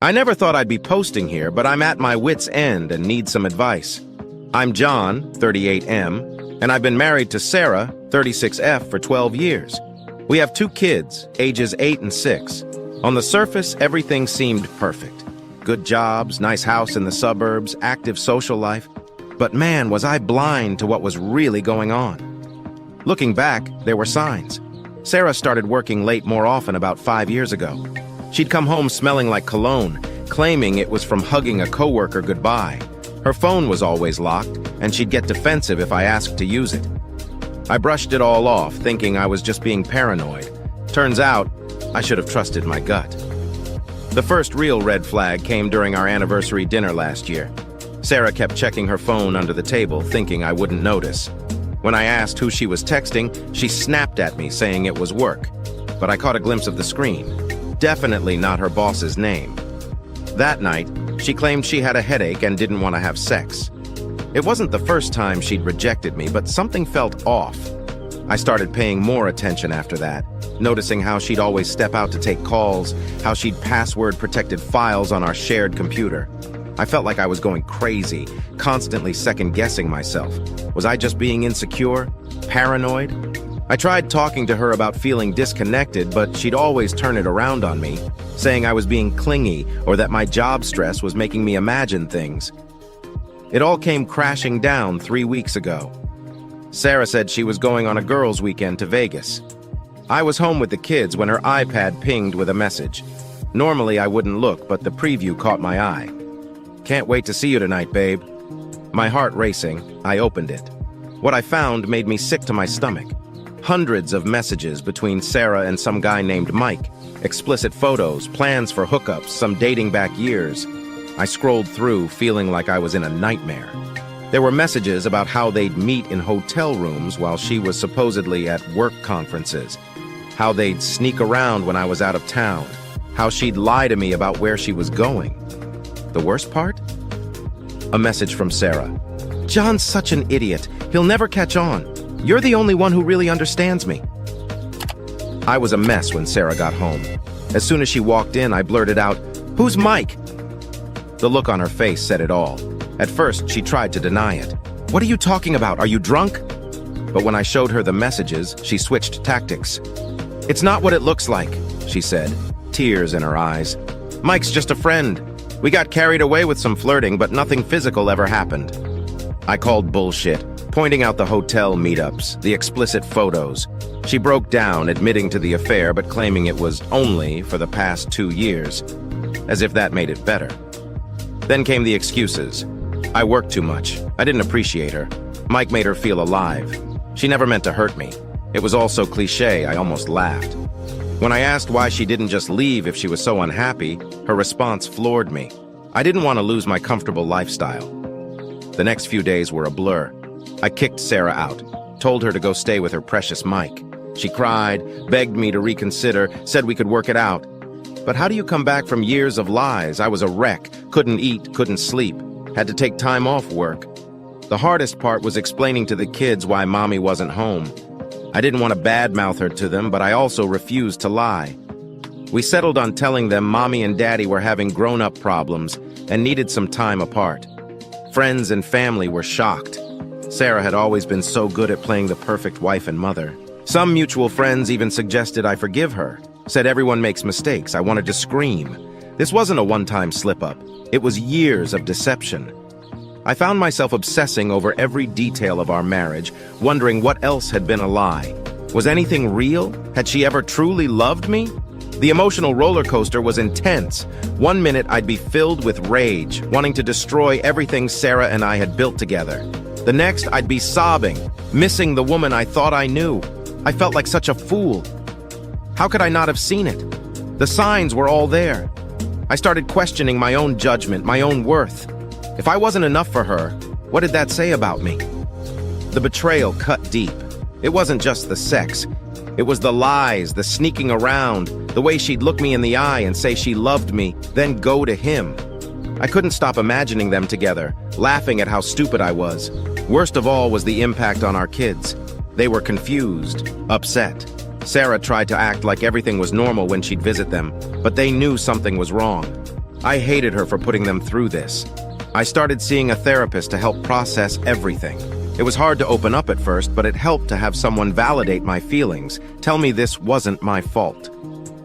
I never thought I'd be posting here, but I'm at my wit's end and need some advice. I'm John, 38M, and I've been married to Sarah, 36F, for 12 years. We have 2 kids, ages 8 and 6. On the surface, everything seemed perfect. Good jobs, nice house in the suburbs, active social life. But man, was I blind to what was really going on. Looking back, there were signs. Sarah started working late more often about 5 years ago. She'd come home smelling like cologne, claiming it was from hugging a coworker goodbye. Her phone was always locked, and she'd get defensive if I asked to use it. I brushed it all off, thinking I was just being paranoid. Turns out, I should have trusted my gut. The first real red flag came during our anniversary dinner last year. Sarah kept checking her phone under the table, thinking I wouldn't notice. When I asked who she was texting, she snapped at me, saying it was work. But I caught a glimpse of the screen. Definitely not her boss's name. That night, she claimed she had a headache and didn't want to have sex. It wasn't the first time she'd rejected me, but something felt off. I started paying more attention after that, noticing how she'd always step out to take calls, how she'd password-protected files on our shared computer. I felt like I was going crazy, constantly second-guessing myself. Was I just being insecure? Paranoid? I tried talking to her about feeling disconnected, but she'd always turn it around on me, saying I was being clingy or that my job stress was making me imagine things. It all came crashing down 3 weeks ago. Sarah said she was going on a girls' weekend to Vegas. I was home with the kids when her iPad pinged with a message. Normally I wouldn't look, but the preview caught my eye. "Can't wait to see you tonight, babe." My heart racing, I opened it. What I found made me sick to my stomach. Hundreds of messages between Sarah and some guy named Mike. Explicit photos, plans for hookups, some dating back years. I scrolled through, feeling like I was in a nightmare. There were messages about how they'd meet in hotel rooms while she was supposedly at work conferences. How they'd sneak around when I was out of town. How she'd lie to me about where she was going. The worst part? A message from Sarah. "John's such an idiot. He'll never catch on. You're the only one who really understands me." I was a mess when Sarah got home. As soon as she walked in, I blurted out, "Who's Mike?" The look on her face said it all. At first, she tried to deny it. "What are you talking about? Are you drunk?" But when I showed her the messages, she switched tactics. "It's not what it looks like," she said, tears in her eyes. "Mike's just a friend. We got carried away with some flirting, but nothing physical ever happened." I called bullshit, pointing out the hotel meetups, the explicit photos. She broke down, admitting to the affair, but claiming it was only for the past 2 years, as if that made it better. Then came the excuses. I worked too much. I didn't appreciate her. Mike made her feel alive. She never meant to hurt me. It was all so cliche, I almost laughed. When I asked why she didn't just leave if she was so unhappy, her response floored me. I didn't want to lose my comfortable lifestyle. The next few days were a blur. I kicked Sarah out, told her to go stay with her precious Mike. She cried, begged me to reconsider, said we could work it out. But how do you come back from years of lies? I was a wreck, couldn't eat, couldn't sleep, had to take time off work. The hardest part was explaining to the kids why mommy wasn't home. I didn't want to badmouth her to them, but I also refused to lie. We settled on telling them mommy and daddy were having grown-up problems and needed some time apart. Friends and family were shocked. Sarah had always been so good at playing the perfect wife and mother. Some mutual friends even suggested I forgive her, said everyone makes mistakes. I wanted to scream. This wasn't a one-time slip-up. It was years of deception. I found myself obsessing over every detail of our marriage, wondering what else had been a lie. Was anything real? Had she ever truly loved me? The emotional roller coaster was intense. One minute I'd be filled with rage, wanting to destroy everything Sarah and I had built together. The next I'd be sobbing, missing the woman I thought I knew. I felt like such a fool. How could I not have seen it? The signs were all there. I started questioning my own judgment, my own worth. If I wasn't enough for her, what did that say about me? The betrayal cut deep. It wasn't just the sex. It was the lies, the sneaking around, the way she'd look me in the eye and say she loved me, then go to him. I couldn't stop imagining them together, laughing at how stupid I was. Worst of all was the impact on our kids. They were confused, upset. Sarah tried to act like everything was normal when she'd visit them, but they knew something was wrong. I hated her for putting them through this. I started seeing a therapist to help process everything. It was hard to open up at first, but it helped to have someone validate my feelings, tell me this wasn't my fault.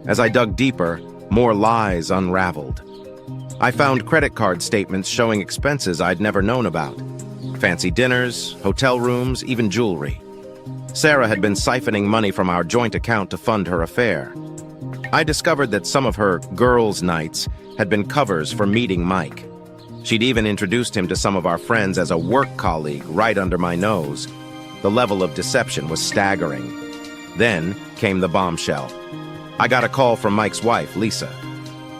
As I dug deeper, more lies unraveled. I found credit card statements showing expenses I'd never known about. Fancy dinners, hotel rooms, even jewelry. Sarah had been siphoning money from our joint account to fund her affair. I discovered that some of her girls' nights had been covers for meeting Mike. She'd even introduced him to some of our friends as a work colleague right under my nose. The level of deception was staggering. Then came the bombshell. I got a call from Mike's wife, Lisa.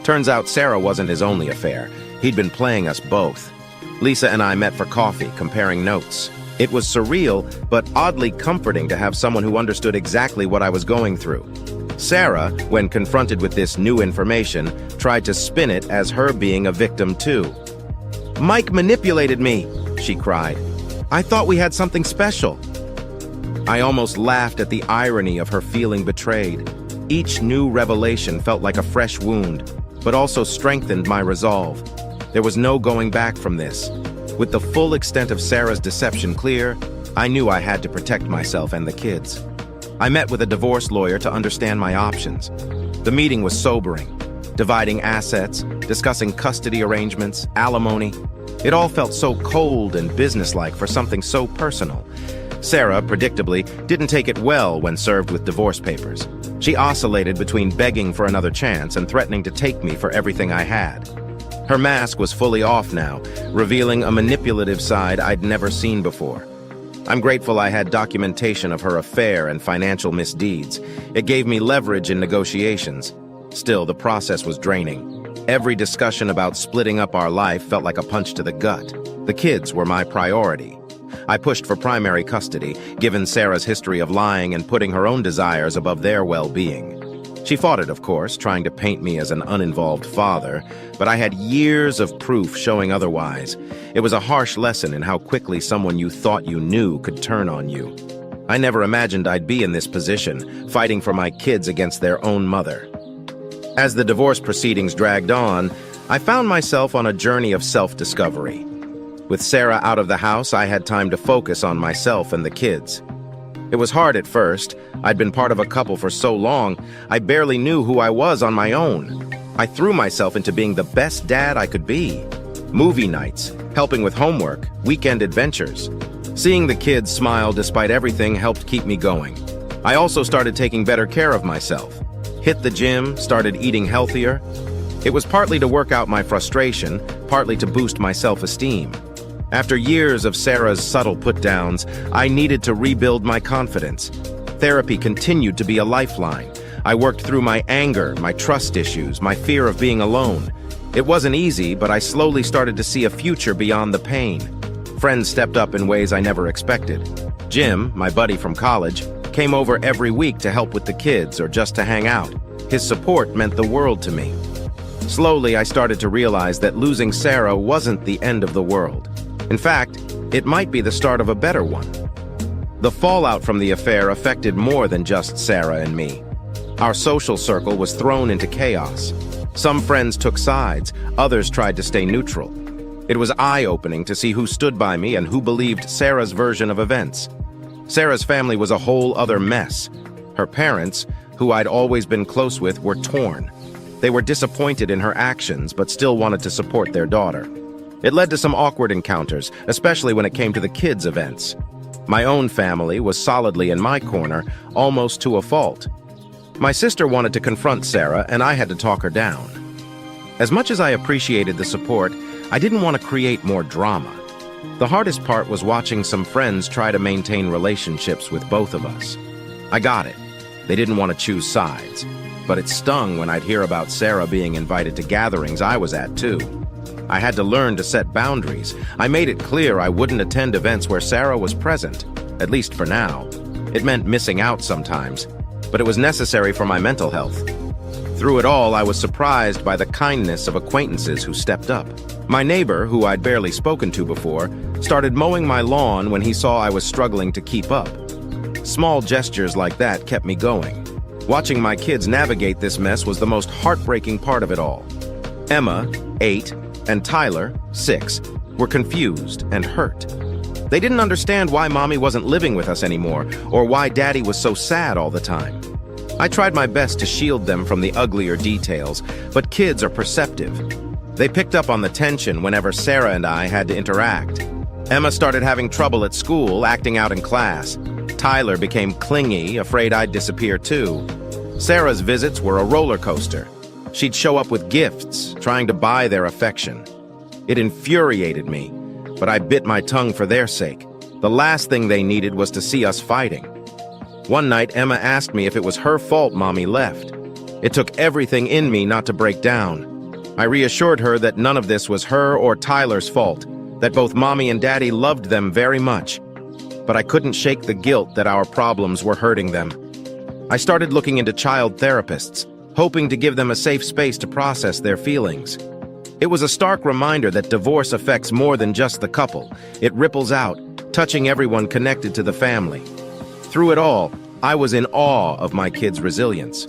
Turns out Sarah wasn't his only affair. He'd been playing us both. Lisa and I met for coffee, comparing notes. It was surreal, but oddly comforting to have someone who understood exactly what I was going through. Sarah, when confronted with this new information, tried to spin it as her being a victim too. "Mike manipulated me," she cried. "I thought we had something special." I almost laughed at the irony of her feeling betrayed. Each new revelation felt like a fresh wound, but also strengthened my resolve. There was no going back from this. With the full extent of Sarah's deception clear, I knew I had to protect myself and the kids. I met with a divorce lawyer to understand my options. The meeting was sobering. Dividing assets, discussing custody arrangements, alimony. It all felt so cold and businesslike for something so personal. Sarah, predictably, didn't take it well when served with divorce papers. She oscillated between begging for another chance and threatening to take me for everything I had. Her mask was fully off now, revealing a manipulative side I'd never seen before. I'm grateful I had documentation of her affair and financial misdeeds. It gave me leverage in negotiations. Still, the process was draining. Every discussion about splitting up our life felt like a punch to the gut. The kids were my priority. I pushed for primary custody, given Sarah's history of lying and putting her own desires above their well-being. She fought it, of course, trying to paint me as an uninvolved father, but I had years of proof showing otherwise. It was a harsh lesson in how quickly someone you thought you knew could turn on you. I never imagined I'd be in this position, fighting for my kids against their own mother. As the divorce proceedings dragged on, I found myself on a journey of self-discovery. With Sarah out of the house, I had time to focus on myself and the kids. It was hard at first. I'd been part of a couple for so long, I barely knew who I was on my own. I threw myself into being the best dad I could be. Movie nights, helping with homework, weekend adventures. Seeing the kids smile despite everything helped keep me going. I also started taking better care of myself. Hit the gym, started eating healthier. It was partly to work out my frustration, partly to boost my self-esteem. After years of Sarah's subtle put-downs, I needed to rebuild my confidence. Therapy continued to be a lifeline. I worked through my anger, my trust issues, my fear of being alone. It wasn't easy, but I slowly started to see a future beyond the pain. Friends stepped up in ways I never expected. Jim, my buddy from college, came over every week to help with the kids or just to hang out. His support meant the world to me. Slowly, I started to realize that losing Sarah wasn't the end of the world. In fact, it might be the start of a better one. The fallout from the affair affected more than just Sarah and me. Our social circle was thrown into chaos. Some friends took sides, others tried to stay neutral. It was eye-opening to see who stood by me and who believed Sarah's version of events. Sarah's family was a whole other mess. Her parents, who I'd always been close with, were torn. They were disappointed in her actions, but still wanted to support their daughter. It led to some awkward encounters, especially when it came to the kids' events. My own family was solidly in my corner, almost to a fault. My sister wanted to confront Sarah, and I had to talk her down. As much as I appreciated the support, I didn't want to create more drama. The hardest part was watching some friends try to maintain relationships with both of us. I got it. They didn't want to choose sides. But it stung when I'd hear about Sarah being invited to gatherings I was at, too. I had to learn to set boundaries. I made it clear I wouldn't attend events where Sarah was present, at least for now. It meant missing out sometimes, but it was necessary for my mental health. Through it all, I was surprised by the kindness of acquaintances who stepped up. My neighbor, who I'd barely spoken to before, started mowing my lawn when he saw I was struggling to keep up. Small gestures like that kept me going. Watching my kids navigate this mess was the most heartbreaking part of it all. Emma, 8, and Tyler, 6, were confused and hurt. They didn't understand why Mommy wasn't living with us anymore, or why Daddy was so sad all the time. I tried my best to shield them from the uglier details, but kids are perceptive. They picked up on the tension whenever Sarah and I had to interact. Emma started having trouble at school, acting out in class. Tyler became clingy, afraid I'd disappear too. Sarah's visits were a roller coaster. She'd show up with gifts, trying to buy their affection. It infuriated me, but I bit my tongue for their sake. The last thing they needed was to see us fighting. One night, Emma asked me if it was her fault Mommy left. It took everything in me not to break down. I reassured her that none of this was her or Tyler's fault, that both Mommy and Daddy loved them very much. But I couldn't shake the guilt that our problems were hurting them. I started looking into child therapists, hoping to give them a safe space to process their feelings. It was a stark reminder that divorce affects more than just the couple. It ripples out, touching everyone connected to the family. Through it all, I was in awe of my kids' resilience.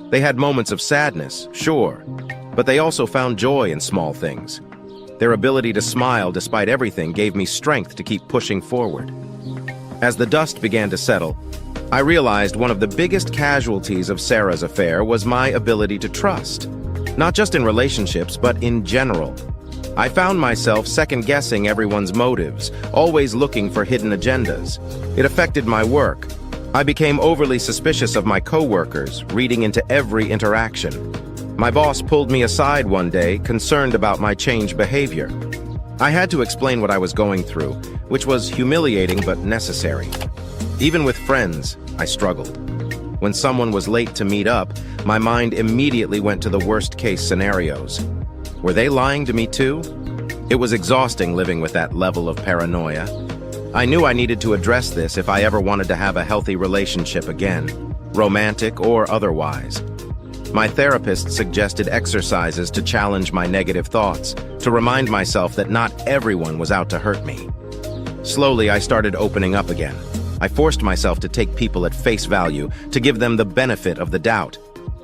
They had moments of sadness, sure, but they also found joy in small things. Their ability to smile despite everything gave me strength to keep pushing forward. As the dust began to settle, I realized one of the biggest casualties of Sarah's affair was my ability to trust. Not just in relationships, but in general. I found myself second-guessing everyone's motives, always looking for hidden agendas. It affected my work. I became overly suspicious of my coworkers, reading into every interaction. My boss pulled me aside one day, concerned about my changed behavior. I had to explain what I was going through, which was humiliating but necessary. Even with friends, I struggled. When someone was late to meet up, my mind immediately went to the worst-case scenarios. Were they lying to me too? It was exhausting living with that level of paranoia. I knew I needed to address this if I ever wanted to have a healthy relationship again, romantic or otherwise. My therapist suggested exercises to challenge my negative thoughts, to remind myself that not everyone was out to hurt me. Slowly, I started opening up again. I forced myself to take people at face value, to give them the benefit of the doubt.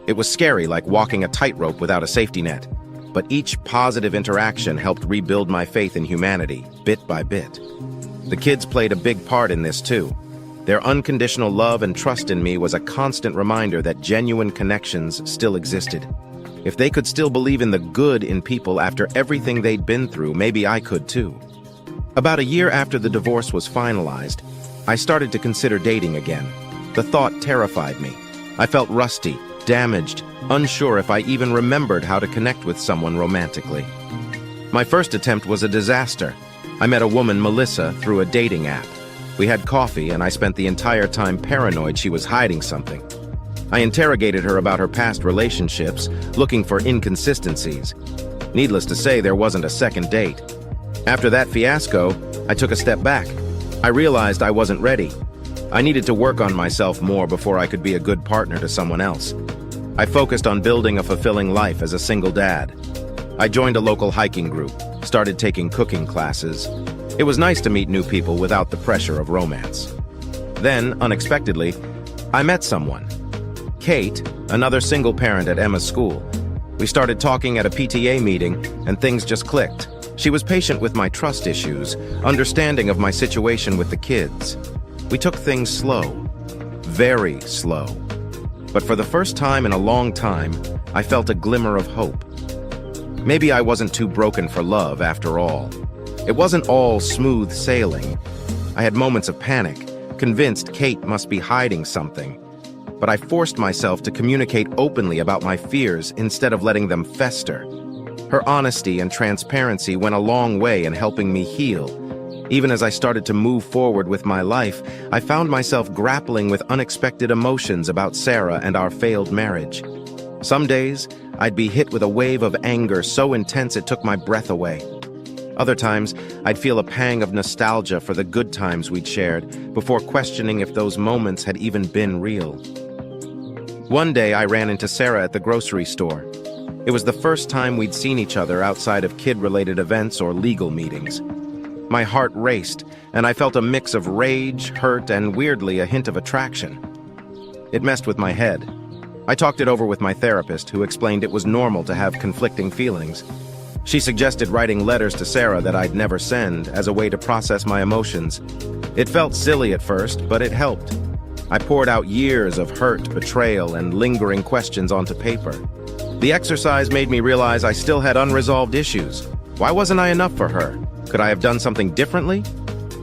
It was scary, like walking a tightrope without a safety net. But each positive interaction helped rebuild my faith in humanity, bit by bit. The kids played a big part in this too. Their unconditional love and trust in me was a constant reminder that genuine connections still existed. If they could still believe in the good in people after everything they'd been through, maybe I could too. About a year after the divorce was finalized, I started to consider dating again. The thought terrified me. I felt rusty, damaged, unsure if I even remembered how to connect with someone romantically. My first attempt was a disaster. I met a woman, Melissa, through a dating app. We had coffee, and I spent the entire time paranoid she was hiding something. I interrogated her about her past relationships, looking for inconsistencies. Needless to say, there wasn't a second date. After that fiasco, I took a step back. I realized I wasn't ready. I needed to work on myself more before I could be a good partner to someone else. I focused on building a fulfilling life as a single dad. I joined a local hiking group, started taking cooking classes. It was nice to meet new people without the pressure of romance. Then, unexpectedly, I met someone. Kate, another single parent at Emma's school. We started talking at a PTA meeting, and things just clicked. She was patient with my trust issues, understanding of my situation with the kids. We took things slow, very slow. But for the first time in a long time, I felt a glimmer of hope. Maybe I wasn't too broken for love after all. It wasn't all smooth sailing. I had moments of panic, convinced Kate must be hiding something. But I forced myself to communicate openly about my fears instead of letting them fester. Her honesty and transparency went a long way in helping me heal. Even as I started to move forward with my life, I found myself grappling with unexpected emotions about Sarah and our failed marriage. Some days, I'd be hit with a wave of anger so intense it took my breath away. Other times, I'd feel a pang of nostalgia for the good times we'd shared, before questioning if those moments had even been real. One day, I ran into Sarah at the grocery store. It was the first time we'd seen each other outside of kid-related events or legal meetings. My heart raced, and I felt a mix of rage, hurt, and weirdly a hint of attraction. It messed with my head. I talked it over with my therapist, who explained it was normal to have conflicting feelings. She suggested writing letters to Sarah that I'd never send as a way to process my emotions. It felt silly at first, but it helped. I poured out years of hurt, betrayal, and lingering questions onto paper. The exercise made me realize I still had unresolved issues. Why wasn't I enough for her? Could I have done something differently?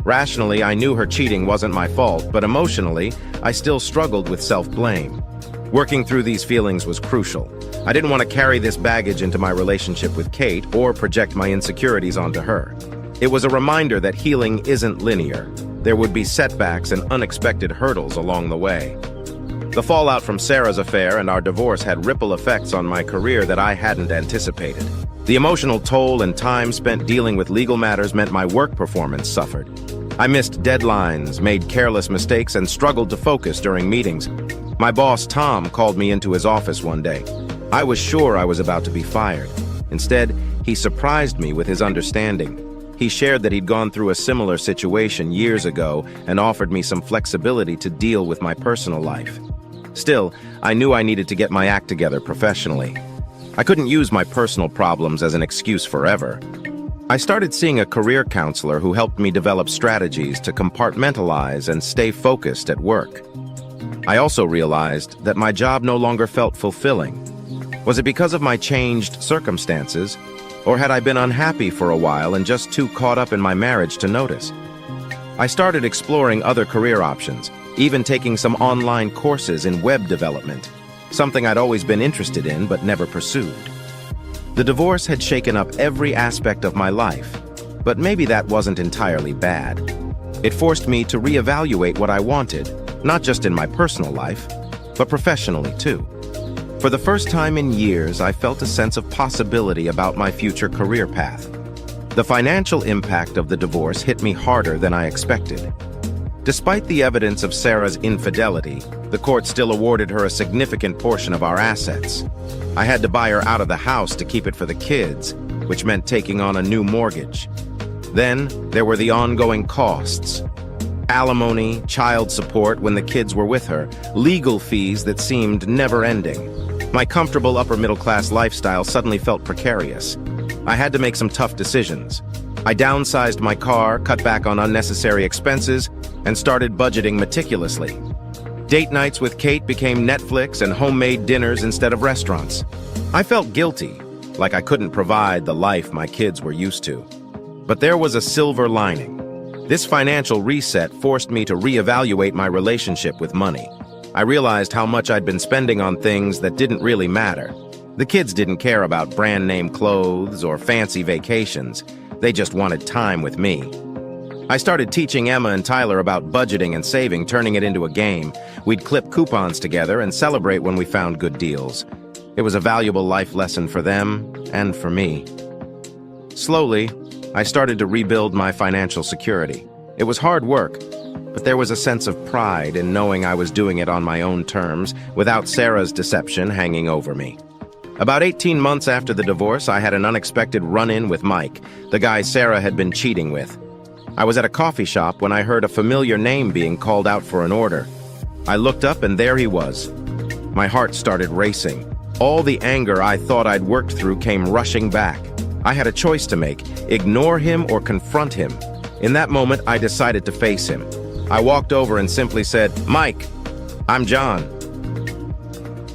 Rationally, I knew her cheating wasn't my fault, but emotionally, I still struggled with self-blame. Working through these feelings was crucial. I didn't want to carry this baggage into my relationship with Kate or project my insecurities onto her. It was a reminder that healing isn't linear. There would be setbacks and unexpected hurdles along the way. The fallout from Sarah's affair and our divorce had ripple effects on my career that I hadn't anticipated. The emotional toll and time spent dealing with legal matters meant my work performance suffered. I missed deadlines, made careless mistakes, and struggled to focus during meetings. My boss, Tom, called me into his office one day. I was sure I was about to be fired. Instead, he surprised me with his understanding. He shared that he'd gone through a similar situation years ago and offered me some flexibility to deal with my personal life. Still, I knew I needed to get my act together professionally. I couldn't use my personal problems as an excuse forever. I started seeing a career counselor who helped me develop strategies to compartmentalize and stay focused at work. I also realized that my job no longer felt fulfilling. Was it because of my changed circumstances, or had I been unhappy for a while and just too caught up in my marriage to notice? I started exploring other career options, even taking some online courses in web development, something I'd always been interested in but never pursued. The divorce had shaken up every aspect of my life, but maybe that wasn't entirely bad. It forced me to reevaluate what I wanted, not just in my personal life, but professionally too. For the first time in years, I felt a sense of possibility about my future career path. The financial impact of the divorce hit me harder than I expected. Despite the evidence of Sarah's infidelity, the court still awarded her a significant portion of our assets. I had to buy her out of the house to keep it for the kids, which meant taking on a new mortgage. Then, there were the ongoing costs. Alimony, child support when the kids were with her, legal fees that seemed never-ending. My comfortable upper-middle-class lifestyle suddenly felt precarious. I had to make some tough decisions. I downsized my car, cut back on unnecessary expenses, and started budgeting meticulously. Date nights with Kate became Netflix and homemade dinners instead of restaurants. I felt guilty, like I couldn't provide the life my kids were used to. But there was a silver lining. This financial reset forced me to reevaluate my relationship with money. I realized how much I'd been spending on things that didn't really matter. The kids didn't care about brand-name clothes or fancy vacations. They just wanted time with me. I started teaching Emma and Tyler about budgeting and saving, turning it into a game. We'd clip coupons together and celebrate when we found good deals. It was a valuable life lesson for them and for me. Slowly, I started to rebuild my financial security. It was hard work, but there was a sense of pride in knowing I was doing it on my own terms, without Sarah's deception hanging over me. About 18 months after the divorce, I had an unexpected run-in with Mike, the guy Sarah had been cheating with. I was at a coffee shop when I heard a familiar name being called out for an order. I looked up and there he was. My heart started racing. All the anger I thought I'd worked through came rushing back. I had a choice to make: ignore him or confront him. In that moment, I decided to face him. I walked over and simply said, "Mike, I'm John."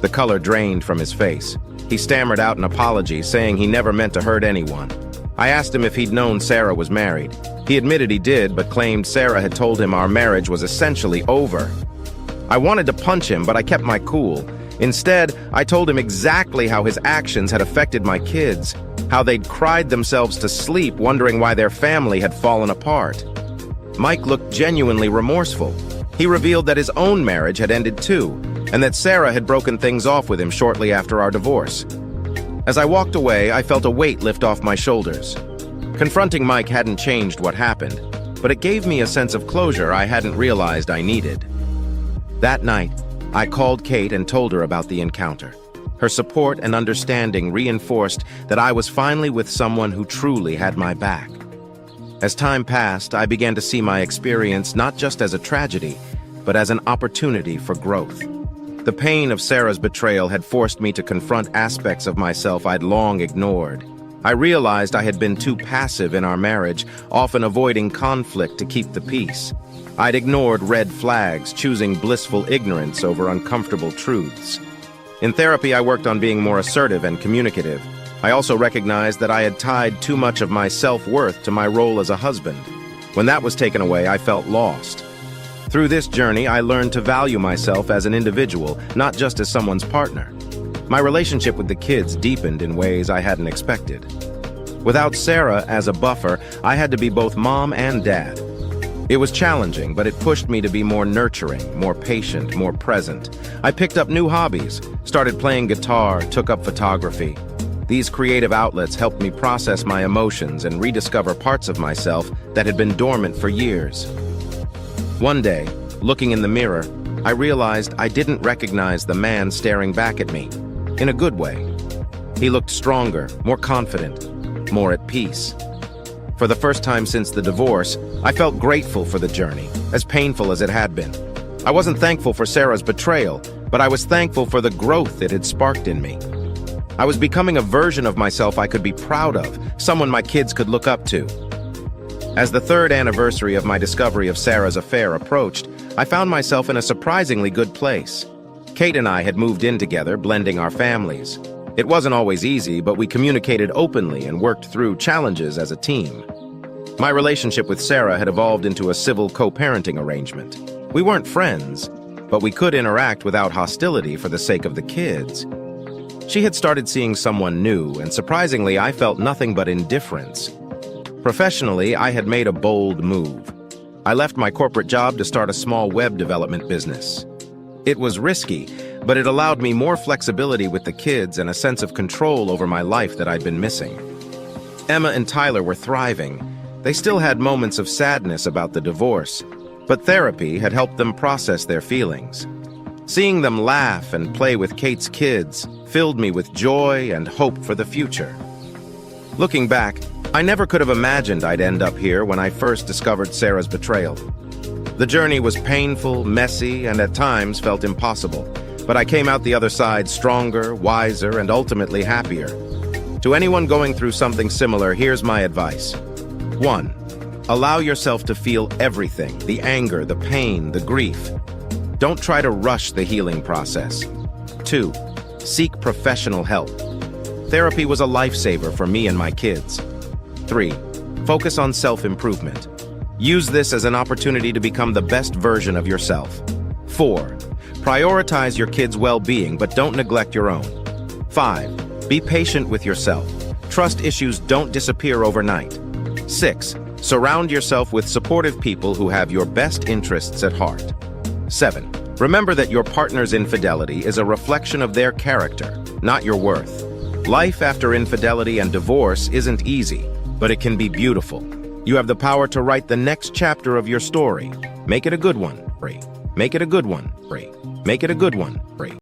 The color drained from his face. He stammered out an apology, saying he never meant to hurt anyone. I asked him if he'd known Sarah was married. He admitted he did, but claimed Sarah had told him our marriage was essentially over. I wanted to punch him, but I kept my cool. Instead, I told him exactly how his actions had affected my kids, how they'd cried themselves to sleep wondering why their family had fallen apart. Mike looked genuinely remorseful. He revealed that his own marriage had ended too, and that Sarah had broken things off with him shortly after our divorce. As I walked away, I felt a weight lift off my shoulders. Confronting Mike hadn't changed what happened, but it gave me a sense of closure I hadn't realized I needed. That night, I called Kate and told her about the encounter. Her support and understanding reinforced that I was finally with someone who truly had my back. As time passed, I began to see my experience not just as a tragedy, but as an opportunity for growth. The pain of Sarah's betrayal had forced me to confront aspects of myself I'd long ignored. I realized I had been too passive in our marriage, often avoiding conflict to keep the peace. I'd ignored red flags, choosing blissful ignorance over uncomfortable truths. In therapy, I worked on being more assertive and communicative. I also recognized that I had tied too much of my self-worth to my role as a husband. When that was taken away, I felt lost. Through this journey, I learned to value myself as an individual, not just as someone's partner. My relationship with the kids deepened in ways I hadn't expected. Without Sarah as a buffer, I had to be both mom and dad. It was challenging, but it pushed me to be more nurturing, more patient, more present. I picked up new hobbies, started playing guitar, took up photography. These creative outlets helped me process my emotions and rediscover parts of myself that had been dormant for years. One day, looking in the mirror, I realized I didn't recognize the man staring back at me, in a good way. He looked stronger, more confident, more at peace. For the first time since the divorce, I felt grateful for the journey, as painful as it had been. I wasn't thankful for Sarah's betrayal, but I was thankful for the growth it had sparked in me. I was becoming a version of myself I could be proud of, someone my kids could look up to. As the third anniversary of my discovery of Sarah's affair approached, I found myself in a surprisingly good place. Kate and I had moved in together, blending our families. It wasn't always easy, but we communicated openly and worked through challenges as a team. My relationship with Sarah had evolved into a civil co-parenting arrangement. We weren't friends, but we could interact without hostility for the sake of the kids. She had started seeing someone new, and surprisingly, I felt nothing but indifference. Professionally, I had made a bold move. I left my corporate job to start a small web development business. It was risky, but it allowed me more flexibility with the kids and a sense of control over my life that I'd been missing. Emma and Tyler were thriving. They still had moments of sadness about the divorce, but therapy had helped them process their feelings. Seeing them laugh and play with Kate's kids filled me with joy and hope for the future. Looking back, I never could have imagined I'd end up here when I first discovered Sarah's betrayal. The journey was painful, messy, and at times felt impossible, but I came out the other side stronger, wiser, and ultimately happier. To anyone going through something similar, here's my advice. 1. Allow yourself to feel everything, the anger, the pain, the grief. Don't try to rush the healing process. 2. Seek professional help. Therapy was a lifesaver for me and my kids. 3. Focus on self-improvement. Use this as an opportunity to become the best version of yourself. 4. Prioritize your kids' well-being, but don't neglect your own. 5. Be patient with yourself. Trust issues don't disappear overnight. 6. Surround yourself with supportive people who have your best interests at heart. 7. Remember that your partner's infidelity is a reflection of their character, not your worth. Life after infidelity and divorce isn't easy, but it can be beautiful. You have the power to write the next chapter of your story. Make it a good one, free. Make it a good one, free. Make it a good one, free.